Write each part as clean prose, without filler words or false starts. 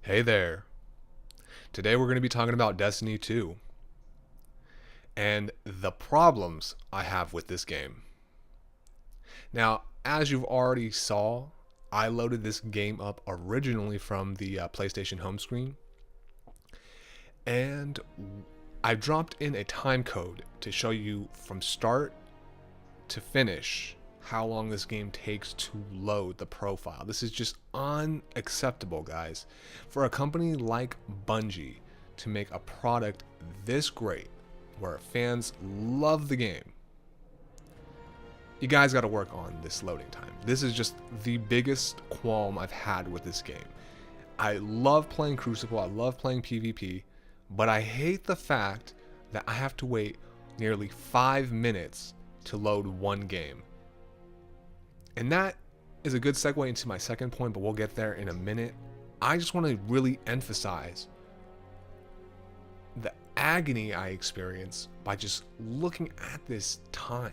Hey there. Today we're going to be talking about Destiny 2 and the problems I have with this game. Now, as you've already saw, I loaded this game up originally from the PlayStation home screen, and I dropped in a time code to show you from start to finish how long this game takes to load the profile. This is just unacceptable, guys. For a company like Bungie to make a product this great, where fans love the game, you guys got to work on this loading time. This is just the biggest qualm I've had with this game. I love playing Crucible, I love playing PvP, but I hate the fact that I have to wait nearly 5 minutes to load one game. And that is a good segue into my second point, but we'll get there in a minute. I just want to really emphasize the agony I experience by just looking at this time.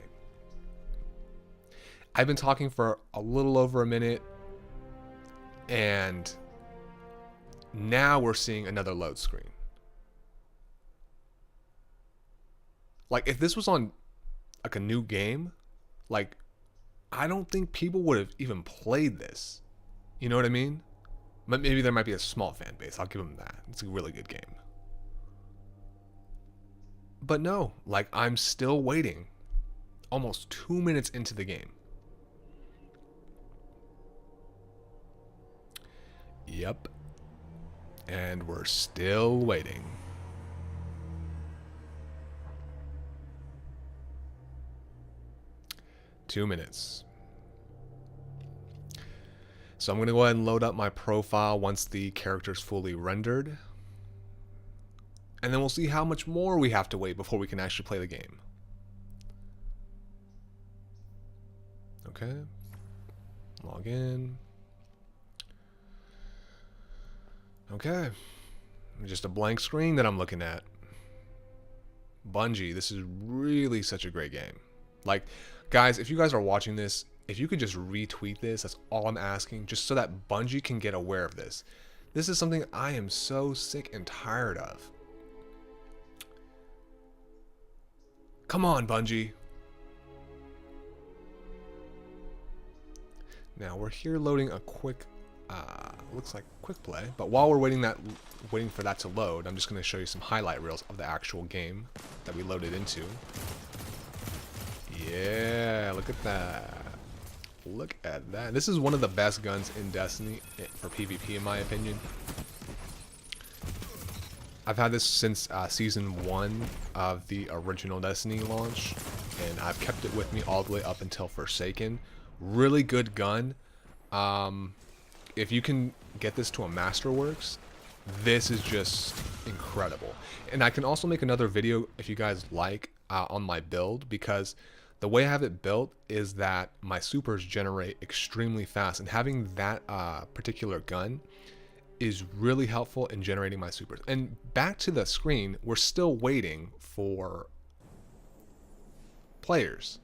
I've been talking for a little over a minute, and now we're seeing another load screen. Like, if this was on like a new game, like, I don't think people would have even played this. You know what I mean? But maybe there might be a small fan base. I'll give them that. It's a really good game. But no, like, I'm still waiting. Almost 2 minutes into the game. Yep. And we're still waiting. Two minutes. So I'm going to go ahead and load up my profile once the character's fully rendered. And then we'll see how much more we have to wait before we can actually play the game. Okay. Log in. Okay. Just a blank screen that I'm looking at. Bungie, this is really such a great game. Like, guys, if you guys are watching this, if you could just retweet this, that's all I'm asking, just so that Bungie can get aware of this. This is something I am so sick and tired of. Come on, Bungie. Now we're here loading a quick, looks like quick play. But while we're waiting for that to load, I'm just going to show you some highlight reels of the actual game that we loaded into. Yeah, look at that. Look at that. This is one of the best guns in Destiny for PvP, in my opinion. I've had this since Season 1 of the original Destiny launch, and I've kept it with me all the way up until Forsaken. Really good gun. If you can get this to a Masterworks, this is just incredible. And I can also make another video, if you guys like, on my build, because the way I have it built is that my supers generate extremely fast, and having that particular gun is really helpful in generating my supers. And back to the screen, we're still waiting for players.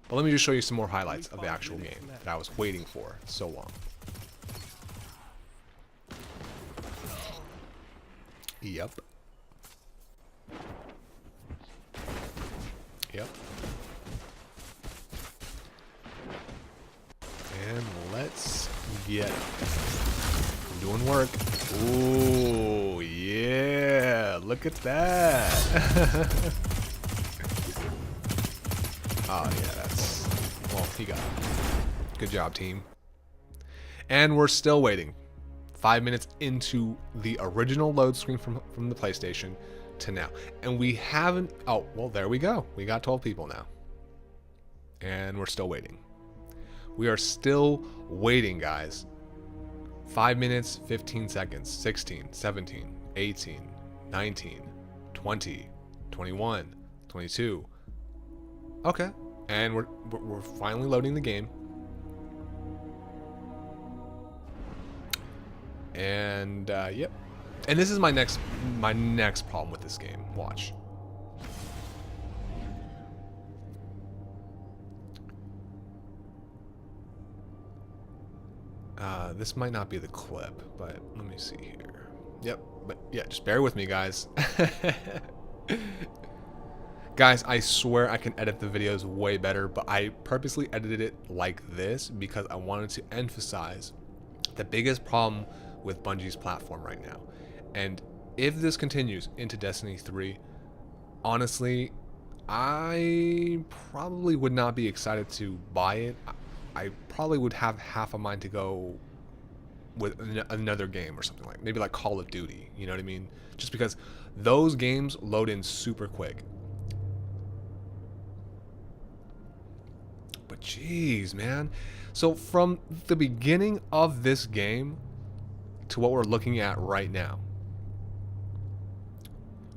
But let me just show you some more highlights of the actual game that I was waiting for so long. Yep. Yep. And let's get it. I'm doing work. Ooh, yeah. Look at that. Oh, yeah, that's... Well, he got it. Good job, team. And we're still waiting. 5 minutes into the original load screen from the PlayStation to now. And we haven't... Oh, well, there we go. We got 12 people now. And we're still waiting. We are still waiting, guys. 5 minutes, 15 seconds, 16, 17, 18, 19, 20, 21, 22. Okay, and we're finally loading the game. And yep. And this is my next problem with this game. Watch. This might not be the clip, but let me see here. Yep, but yeah, just bear with me, guys. Guys, I swear I can edit the videos way better, but I purposely edited it like this because I wanted to emphasize the biggest problem with Bungie's platform right now. And if this continues into Destiny 3, honestly, I probably would not be excited to buy it. I probably would have half a mind to go with another game or something, like maybe like Call of Duty, you know what I mean? Just because those games load in super quick. But jeez, man. So from the beginning of this game to what we're looking at right now,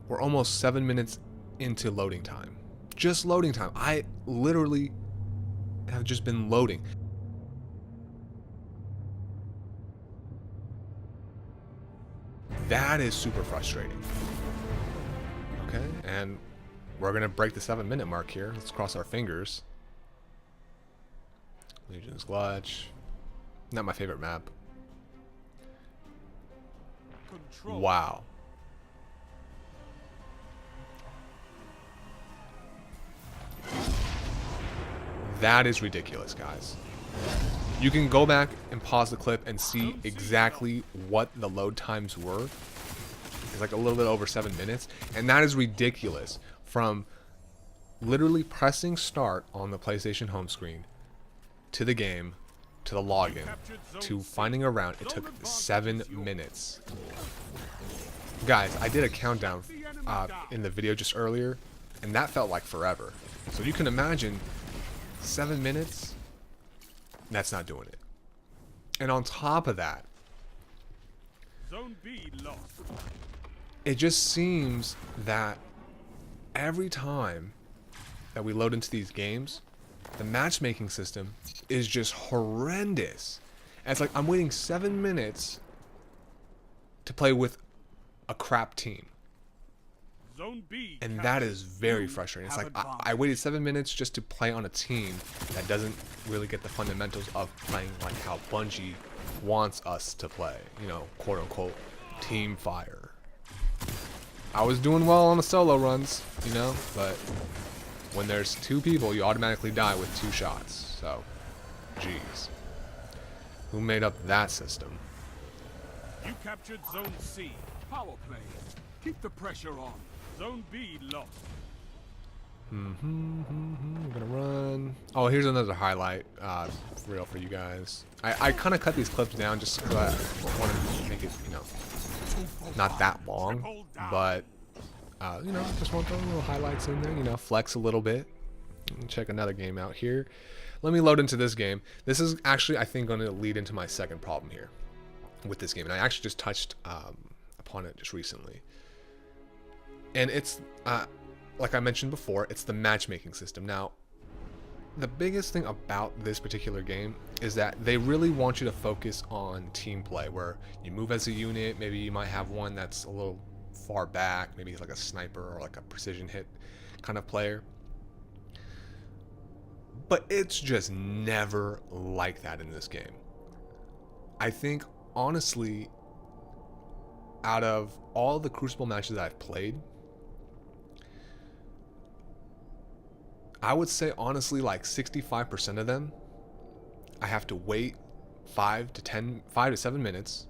we're almost 7 minutes into loading time. Just loading time. I literally have just been loading. That is super frustrating. Okay, and we're gonna break the 7-minute mark here. Let's cross our fingers. Legion's Clutch. Not my favorite map. Control. Wow. That is ridiculous, guys. You can go back and pause the clip and see exactly what the load times were. It's like a little bit over 7 minutes. And that is ridiculous. From literally pressing start on the PlayStation home screen to the game, to the login, to finding a round, it took 7 minutes. Guys, I did a countdown in the video just earlier, and that felt like forever. So you can imagine 7 minutes, that's not doing it. And on top of that, Zone B lost. It just seems that every time that we load into these games, the matchmaking system is just horrendous. And it's like I'm waiting 7 minutes to play with a crap team. Zone B, and that is very frustrating. It's like I waited 7 minutes just to play on a team that doesn't really get the fundamentals of playing like how Bungie wants us to play. You know, quote unquote, team fire. I was doing well on the solo runs, you know, but when there's 2 people, you automatically die with 2 shots. So, jeez. Who made up that system? You captured Zone C. Power play. Keep the pressure on. Zone B lost. We're gonna run. Oh, here's another highlight reel for you guys. I kind of cut these clips down just because I wanted to make it, you know, not that long, but you know, just want the little highlights in there. You know, flex a little bit. Check another game out here. Let me load into this game. This is actually, I think, going to lead into my second problem here with this game, and I actually just touched upon it just recently. And it's, like I mentioned before, it's the matchmaking system. Now, the biggest thing about this particular game is that they really want you to focus on team play, where you move as a unit. Maybe you might have one that's a little far back, maybe like a sniper or like a precision hit kind of player. But it's just never like that in this game. I think, honestly, out of all the Crucible matches that I've played, I would say honestly like 65% of them, I have to wait 5 to 7 minutes.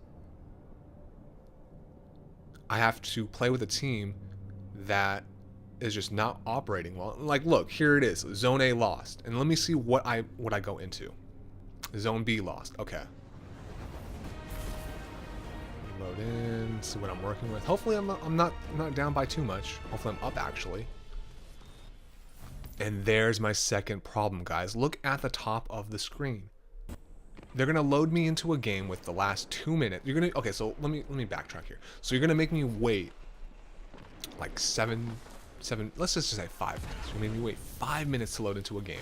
I have to play with a team that is just not operating well. Like, look, here it is. Zone A lost. And let me see what I go into. Zone B lost. Okay. Load in, see what I'm working with. Hopefully I'm not down by too much. Hopefully I'm up actually. And there's my second problem, guys. Look at the top of the screen. They're gonna load me into a game with the last 2 minutes. You're gonna, okay, so let me backtrack here. So you're gonna make me wait like seven, let's just say 5 minutes. You're gonna make me wait 5 minutes to load into a game.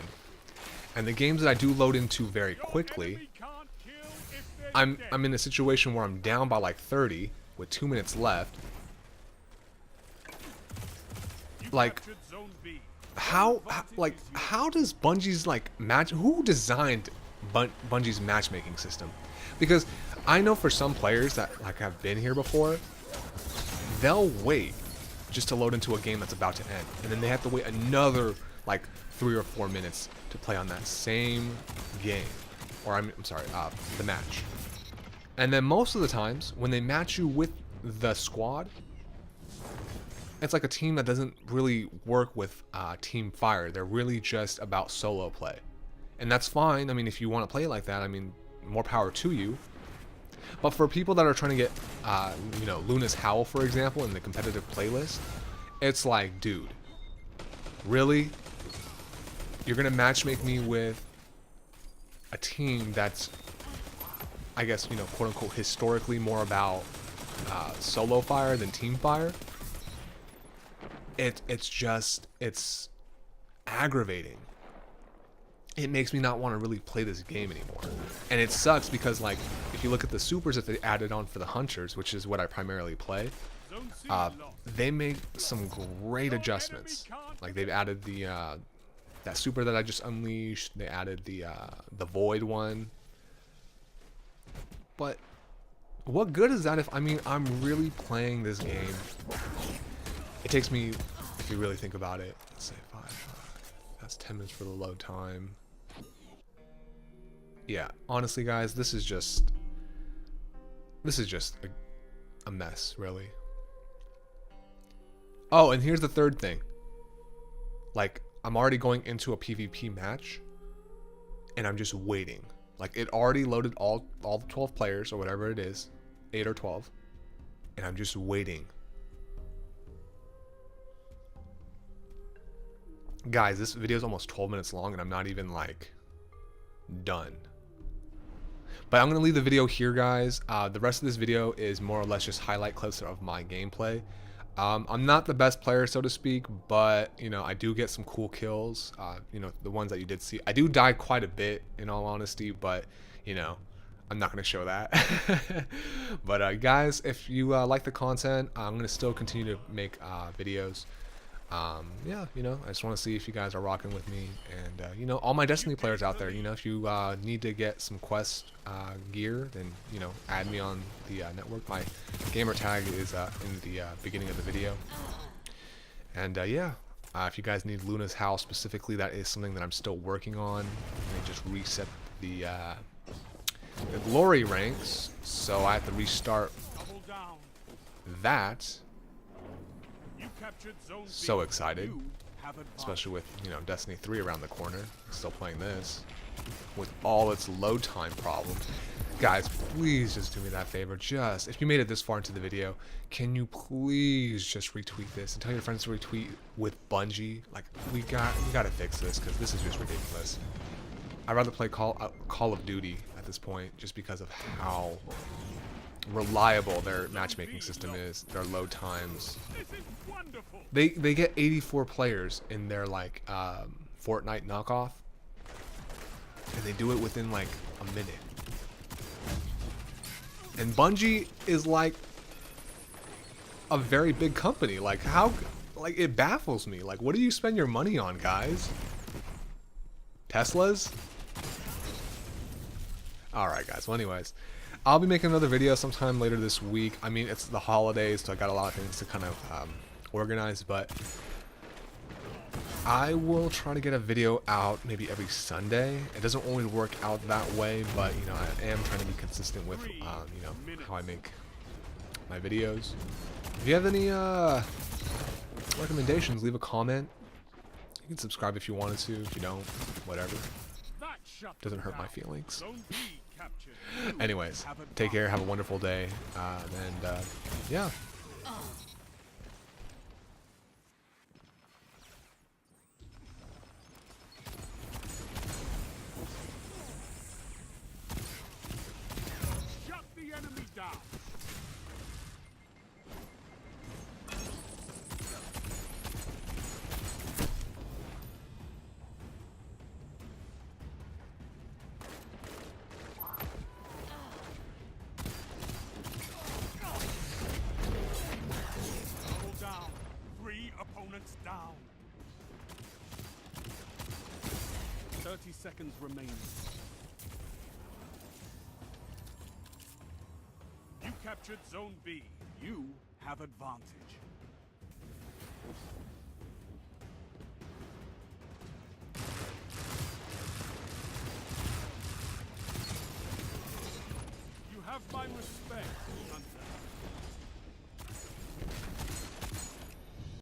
And the games that I do load into very quickly, I'm in a situation where I'm down by like 30 with 2 minutes left. Like, how does Bungie's like match? Who designed Bungie's matchmaking system, because I know for some players that like have been here before, they'll wait just to load into a game that's about to end, and then they have to wait another like 3 or 4 minutes to play on that same game, or I'm sorry, the match. And then most of the times when they match you with the squad, it's like a team that doesn't really work with team fire. They're really just about solo play, and that's fine. I mean, if you want to play like that, I mean, more power to you. But for people that are trying to get, you know, Luna's Howl, for example, in the competitive playlist, it's like, dude, really? You're gonna matchmake me with a team that's, I guess, you know, quote unquote, historically more about solo fire than team fire? It's aggravating. It makes me not want to really play this game anymore. And it sucks because, like, if you look at the supers that they added on for the Hunters, which is what I primarily play, they made some great adjustments. Like, they've added the that super that I just unleashed. They added the Void one. But what good is that if, I mean, I'm really playing this game? It takes me, if you really think about it, let's say 5, that's 10 minutes for the load time. Yeah, honestly, guys, this is just a mess, really. Oh, and here's the third thing. Like, I'm already going into a PvP match, and I'm just waiting. Like, it already loaded all the 12 players, or whatever it is, 8 or 12, and I'm just waiting. Guys, this video is almost 12 minutes long, and I'm not even, like, done. But I'm going to leave the video here, guys. The rest of this video is more or less just highlight clips of my gameplay. I'm not the best player, so to speak, but, you know, I do get some cool kills. You know, the ones that you did see. I do die quite a bit, in all honesty, but, you know, I'm not going to show that. But, guys, if you like the content, I'm going to still continue to make videos. Yeah, you know, I just want to see if you guys are rocking with me, and you know, all my Destiny players out there, you know, if you need to get some quest gear, then, you know, add me on the network. My gamer tag is in the beginning of the video. And yeah, if you guys need Luna's Howl specifically, that is something that I'm still working on. They just reset the glory ranks, so I have to restart that. So excited, especially with, you know, Destiny 3 around the corner. Still playing this with all its load time problems. Guys, please just do me that favor. Just, if you made it this far into the video, can you please just retweet this and tell your friends to retweet with Bungie? Like, we gotta fix this, because this is just ridiculous. I'd rather play Call of Duty at this point, just because of how reliable their matchmaking system is, their load times. They get 84 players in their, like, Fortnite knockoff, and they do it within like a minute. And Bungie is like a very big company. Like, how, like, it baffles me. Like, what do you spend your money on, guys? Teslas? Alright, guys, well, anyways, I'll be making another video sometime later this week. I mean, it's the holidays, so I got a lot of things to kind of organize, but I will try to get a video out maybe every Sunday. It doesn't always work out that way, but, you know, I am trying to be consistent with, you know, how I make my videos. If you have any recommendations, leave a comment. You can subscribe if you wanted to. If you don't, whatever. Doesn't hurt my feelings. Anyways, take care, have a wonderful day, and yeah. Shut the enemy down. Opponents down. 30 seconds remaining. captured Zone B. You have advantage. You have my respect, Hunter.